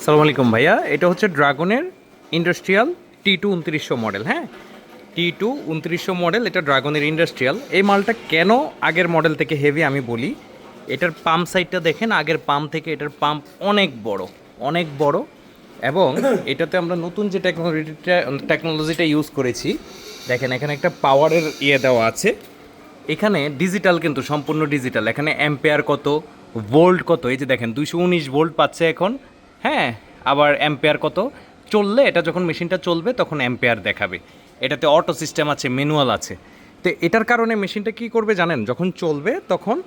আসসালামু আলাইকুম ভাইয়া, এটা হচ্ছে ড্রাগনের ইন্ডাস্ট্রিয়াল T2 2900 মডেল। হ্যাঁ, T2 2900 মডেল, এটা ড্রাগনের ইন্ডাস্ট্রিয়াল। এই মালটা কেন আগের মডেল থেকে হেভি আমি বলি, এটার পাম্প সাইডটা দেখেন, আগের পাম্প থেকে এটার পাম্প অনেক বড়, অনেক বড়। এবং এটাতে আমরা নতুন যে টেকনোলজিটা ইউজ করেছি, দেখেন এখানে একটা পাওয়ারের দেওয়া আছে। এখানে ডিজিটাল, কিন্তু সম্পূর্ণ ডিজিটাল। এখানে অ্যাম্পেয়ার কত, ভোল্ট কত, এই যে দেখেন 219 ভোল্ট পাচ্ছে এখন। হ্যাঁ, আবার অ্যাম্পেয়ার কত চললে, এটা যখন মেশিনটা চলবে তখন অ্যাম্পেয়ার দেখাবে। এটাতে অটো সিস্টেম আছে, ম্যানুয়াল আছে। তো এটার কারণে মেশিনটা কী করবে জানেন, যখন চলবে তখন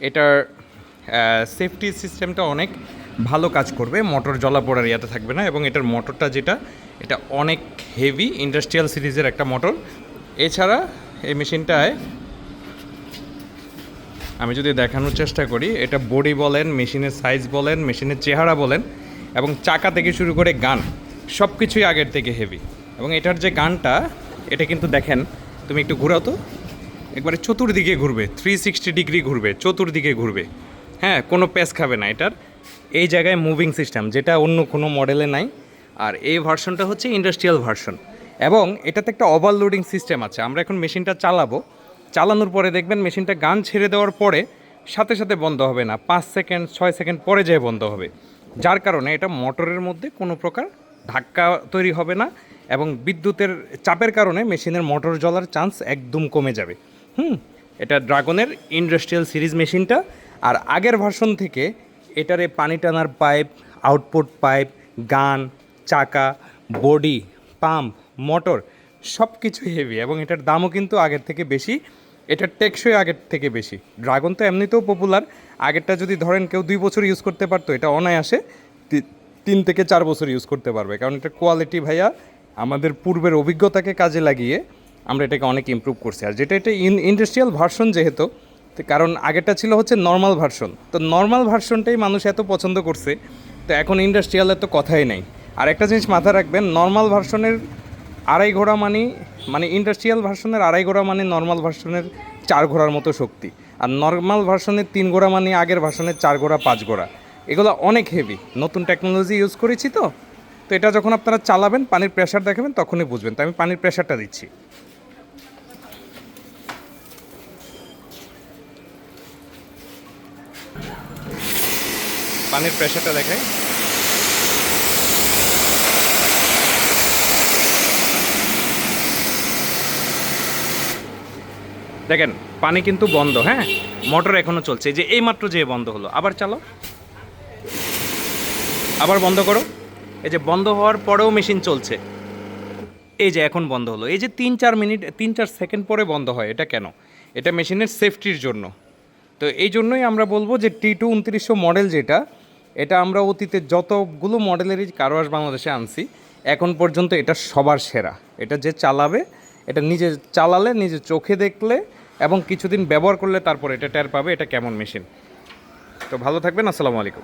এটার সেফটি সিস্টেমটা অনেক ভালো কাজ করবে, মোটর জ্বলা পোড়ার ইয়াতে থাকবে না। এবং এটার মোটরটা যেটা, এটা অনেক হেভি ইন্ডাস্ট্রিয়াল সিরিজের একটা মোটর। এছাড়া এই মেশিনটায় আমি যদি দেখানোর চেষ্টা করি, এটা বডি বলেন, মেশিনের সাইজ বলেন, মেশিনের চেহারা বলেন, এবং চাকা থেকে শুরু করে গান, সব কিছুই আগের থেকে হেভি। এবং এটার যে গানটা, এটা কিন্তু দেখেন, তুমি একটু ঘুরাও তো, একবারে চতুর্দিকে ঘুরবে, 360 ডিগ্রি ঘুরবে, চতুর্দিকে ঘুরবে। হ্যাঁ, কোনো প্যাচ খাবে না এটার। এই জায়গায় মুভিং সিস্টেম, যেটা অন্য কোনো মডেলে নাই। আর এই ভার্সনটা হচ্ছে ইন্ডাস্ট্রিয়াল ভার্সন। এবং এটাতে একটা ওভারলোডিং সিস্টেম আছে। আমরা এখন মেশিনটা চালানোর পরে দেখবেন মেশিনটা গান ছেড়ে দেওয়ার পরে সাথে সাথে বন্ধ হবে না, 5 সেকেন্ড 6 সেকেন্ড পরে যেয়ে বন্ধ হবে। যার কারণে এটা মোটরের মধ্যে কোনো প্রকার ধাক্কা তৈরি হবে না, এবং বিদ্যুতের চাপের কারণে মেশিনের মোটর জ্বলার চান্স একদম কমে যাবে। এটা ড্রাগনের ইন্ডাস্ট্রিয়াল সিরিজ মেশিনটা। আর আগের ভার্সন থেকে এটারে পানি টানার পাইপ, আউটপুট পাইপ, গান, চাকা, বডি, পাম্প, মোটর সব কিছুই হেভি। এবং এটার দামও কিন্তু আগের থেকে বেশি, এটার টেকসই আগের থেকে বেশি। ড্রাগন তো এমনিতেও পপুলার। আগেরটা যদি ধরেন কেউ 2 বছর ইউজ করতে পারতো, এটা অনায়াসে 3 থেকে 4 বছর ইউজ করতে পারবে। কারণ এটার কোয়ালিটি ভাইয়া, আমাদের পূর্বের অভিজ্ঞতাকে কাজে লাগিয়ে আমরা এটাকে অনেক ইমপ্রুভ করছি। আর যেটা এটা ইন্ডাস্ট্রিয়াল ভার্সন যেহেতু, কারণ আগেরটা ছিল হচ্ছে নর্মাল ভার্সন, তো নর্মাল ভার্সনটাই মানুষ এত পছন্দ করছে, তো এখন ইন্ডাস্ট্রিয়ালের তো কথাই নাই। আর একটা জিনিস মাথায় রাখবেন, নর্মাল ভার্সনের 2.5 ঘোড়া মানে ইন্ডাস্ট্রিয়াল ভার্সনের 2.5 ঘোড়া মানে নর্মাল ভার্সনের 4 ঘোড়ার মতো শক্তি। আর নর্মাল ভার্সনের 3 ঘোড়া মানে আগের ভার্সনের 4 ঘোড়া 5 ঘোড়া। এগুলো অনেক হেভি, নতুন টেকনোলজি ইউজ করেছি। তো এটা যখন আপনারা চালাবেন, পানির প্রেশার দেখাবেন, তখনই বুঝবেন। তো আমি পানির প্রেশারটা দিচ্ছি। পানির প্রেশারটা দেখাই, দেখেন পানি কিন্তু বন্ধ। হ্যাঁ, মোটর এখনও চলছে, যে এইমাত্র যে বন্ধ হলো। আবার চালো, আবার বন্ধ করো। এই যে বন্ধ হওয়ার পরেও মেশিন চলছে। এই যে এখন বন্ধ হলো, এই যে 3-4 মিনিট 3-4 সেকেন্ড পরে বন্ধ হয়। এটা কেন? এটা মেশিনের সেফটির জন্য। তো এই জন্যই আমরা বলবো যে T2 2900 মডেল যেটা, এটা আমরা অতীতে যতগুলো মডেলেরই কারওয়াশ বাংলাদেশে আনছি, এখন পর্যন্ত এটা সবার সেরা। এটা যে চালাবে, এটা নিজে চালালে, নিজে চোখে দেখলে এবং কিছুদিন ব্যবহার করলে তারপর এটা টের পাবে এটা কেমন মেশিন। তো ভালো থাকবেন, আসসালামু আলাইকুম।